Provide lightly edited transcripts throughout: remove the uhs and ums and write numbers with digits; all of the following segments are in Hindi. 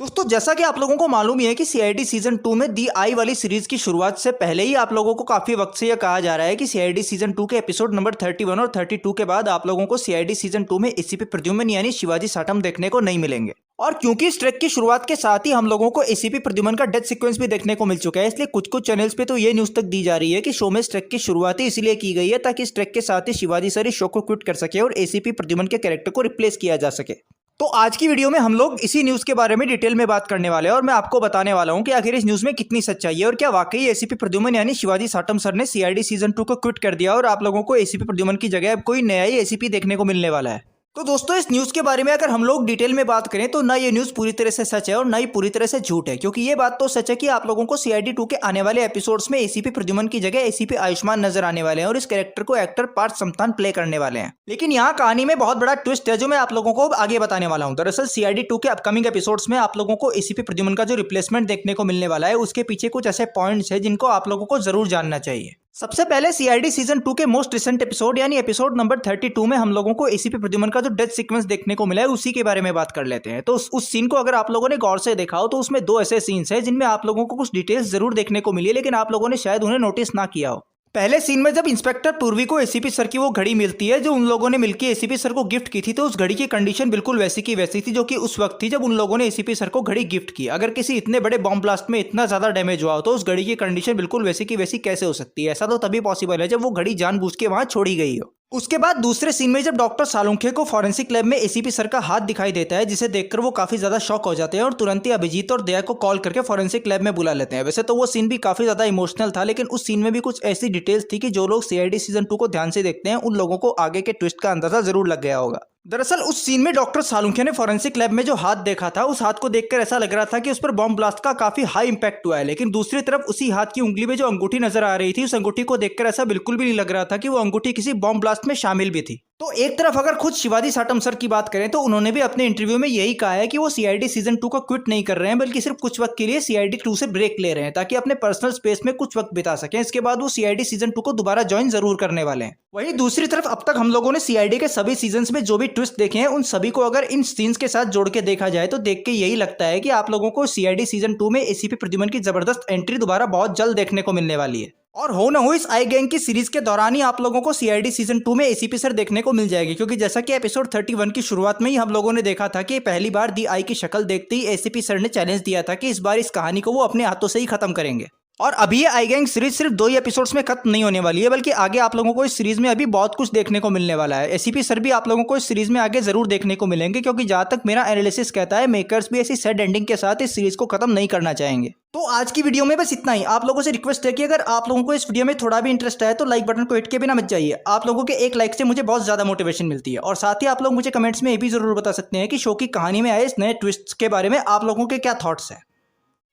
दोस्तों जैसा कि आप लोगों को मालूम ही है कि सीआईडी सीजन 2 में दी आई वाली सीरीज की शुरुआत से पहले ही आप लोगों को काफी वक्त से यह कहा जा रहा है कि सीआईडी सीजन 2 के एपिसोड नंबर 31 और 32 के बाद आप लोगों को सीआईडी सीजन 2 में एसीपी प्रद्युम्न यानी शिवाजी साटम देखने को नहीं मिलेंगे। और क्योंकि इस ट्रैक की शुरुआत के साथ ही हम लोगों को एसीपी प्रद्युम्न का डेथ सीक्वेंस भी देखने को मिल चुका है, इसलिए कुछ कुछ चैनल्स पे तो ये न्यूज तक दी जा रही है कि शो में इस ट्रैक की शुरुआत ही इसलिए की गई है ताकि इस ट्रैक के साथ ही शिवाजी सर इस शो को क्विट कर सके और एसीपी प्रद्युम्न के कैरेक्टर को रिप्लेस किया जा सके। तो आज की वीडियो में हम लोग इसी न्यूज़ के बारे में डिटेल में बात करने वाले हैं और मैं आपको बताने वाला हूं कि आखिर इस न्यूज़ में कितनी सच्चाई है और क्या वाकई एसीपी प्रद्युम्न यानी शिवाजी साटम सर ने सीआईडी सीजन 2 को क्विट कर दिया और आप लोगों को एसीपी प्रद्युम्न की जगह अब कोई नया ही एसीपी देखने को मिलने वाला है। तो दोस्तों इस न्यूज़ के बारे में अगर हम लोग डिटेल में बात करें तो ना ये न्यूज़ पूरी तरह से सच है और ना ही पूरी तरह से झूठ है, क्योंकि ये बात तो सच है कि आप लोगों को सीआईडी 2 के आने वाले एपिसोड्स में एसीपी प्रद्युम्न की जगह एसीपी आयुष्मान नजर आने वाले हैं और इस कैरेक्टर को एक्टर पार्थ समतान प्ले करने वाले हैं। लेकिन यहाँ कहानी में बहुत बड़ा ट्विस्ट है जो मैं आप लोगों को आगे बताने वाला हूँ। दरअसल सीआईडी 2 के अपकमिंग एपिसोड्स में आप लोगों को एसीपी प्रद्युम्न का जो रिप्लेसमेंट देखने को मिलने वाला है उसके पीछे कुछ ऐसे पॉइंट्स है जिनको आप लोगों को जरूर जानना चाहिए। सबसे पहले सीआईडी सीजन 2 के मोस्ट रिसेंट एपिसोड यानी एपिसोड नंबर 32 में हम लोगों को एसीपी प्रद्युम्न का जो डेथ सीक्वेंस देखने को मिला है उसी के बारे में बात कर लेते हैं। तो उस सीन को अगर आप लोगों ने गौर से देखा हो तो उसमें दो ऐसे सीन्स हैं जिनमें आप लोगों को कुछ डिटेल्स जरूर देखने को मिली है, लेकिन आप लोगों ने शायद उन्हें नोटिस ना किया हो। पहले सीन में जब इंस्पेक्टर पूर्वी को एसीपी सर की वो घड़ी मिलती है जो उन लोगों ने मिलकर एसीपी सर को गिफ्ट की थी, तो उस घड़ी की कंडीशन बिल्कुल वैसी की वैसी थी जो कि उस वक्त थी जब उन लोगों ने एसीपी सर को घड़ी गिफ्ट की। अगर किसी इतने बड़े बॉम्ब ब्लास्ट में इतना ज्यादा डैमेज हुआ हो तो उस घड़ी की कंडीशन बिल्कुल वैसी की वैसी कैसे हो सकती है? ऐसा तो तभी पॉसिबल है जब वो घड़ी जानबूझ के वहां छोड़ी गई हो। उसके बाद दूसरे सीन में जब डॉक्टर सालुंखे को फॉरेंसिक लैब में एसीपी सर का हाथ दिखाई देता है, जिसे देखकर वो काफी ज्यादा शॉक हो जाते हैं और तुरंत ही अभिजीत और दया को कॉल करके फॉरेंसिक लैब में बुला लेते हैं। वैसे तो वो सीन भी काफी ज्यादा इमोशनल था, लेकिन उस सीन में भी कुछ ऐसी डिटेल्स थी कि जो लोग सीआईडी सीजन 2 को ध्यान से देखते हैं उन लोगों को आगे के ट्विस्ट का अंदाजा जरूर लग गया होगा। दरअसल उस सीन में डॉक्टर सालुंखे ने फॉरेंसिक लैब में जो हाथ देखा था उस हाथ को देखकर ऐसा लग रहा था कि उस पर बॉम्ब ब्लास्ट का काफी हाई इंपैक्ट हुआ है, लेकिन दूसरी तरफ उसी हाथ की उंगली में जो अंगूठी नजर आ रही थी उस अंगूठी को देखकर ऐसा बिल्कुल भी नहीं लग रहा था कि वो अंगूठी किसी बॉम्ब ब्लास्ट में शामिल भी थी। तो एक तरफ अगर खुद शिवाजी साटम सर की बात करें तो उन्होंने भी अपने इंटरव्यू में यही कहा है कि वो सीआईडी सीजन 2 को क्विट नहीं कर रहे हैं, बल्कि सिर्फ कुछ वक्त के लिए सीआईडी 2 से ब्रेक ले रहे हैं ताकि अपने पर्सनल स्पेस में कुछ वक्त बिता सकें। इसके बाद वो सीआईडी सीजन 2 को दोबारा ज्वाइन जरूर करने वाले हैं। वहीं दूसरी तरफ अब तक हम लोगों ने सीआईडी के सभी सीजन्स में जो भी ट्विस्ट देखे हैं उन सभी को अगर इन सीन्स के साथ जोड़ के देखा जाए तो देख के यही लगता है कि आप लोगों को सीआईडी सीजन 2 में एसीपी प्रद्युम्न की जबरदस्त एंट्री दोबारा बहुत जल्द देखने को मिलने वाली है। और हो ना हो इस आई गैंग की सीरीज के दौरान ही आप लोगों को सीआईडी सीजन 2 में एसीपी सर देखने को मिल जाएगी, क्योंकि जैसा कि एपिसोड 31 की शुरुआत में ही हम लोगों ने देखा था कि पहली बार दी आई की शक्ल देखते ही एसीपी सर ने चैलेंज दिया था कि इस बार इस कहानी को वो अपने हाथों से ही खत्म करेंगे। और अभी ये आई गैंग सीरीज सिर्फ 2 ही एपिसोड्स में खत्म नहीं होने वाली है, बल्कि आगे आप लोगों को इस सीरीज में अभी बहुत कुछ देखने को मिलने वाला है। एसीपी सर भी आप लोगों को इस सीरीज में आगे जरूर देखने को मिलेंगे, क्योंकि जहां तक मेरा एनालिसिस कहता है मेकर्स भी ऐसी सैड एंडिंग के साथ इस सीरीज को खत्म नहीं करना चाहेंगे। तो आज की वीडियो में बस इतना ही। आप लोगों से रिक्वेस्ट है कि अगर आप लोगों को इस वीडियो में थोड़ा भी इंटरेस्ट आए तो लाइक बटन को हिट के बिना मत जाइए। आप लोगों के एक लाइक से मुझे बहुत ज्यादा मोटिवेशन मिलती है। और साथ ही आप लोग मुझे कमेंट्स में ये भी जरूर बता सकते हैं कि शो की कहानी में आए इस नए ट्विस्ट के बारे में आप लोगों के क्या थॉट्स हैं।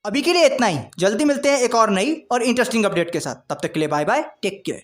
अभी के लिए इतना ही, जल्दी मिलते हैं एक और नई और इंटरेस्टिंग अपडेट के साथ। तब तक के लिए बाय बाय, टेक केयर।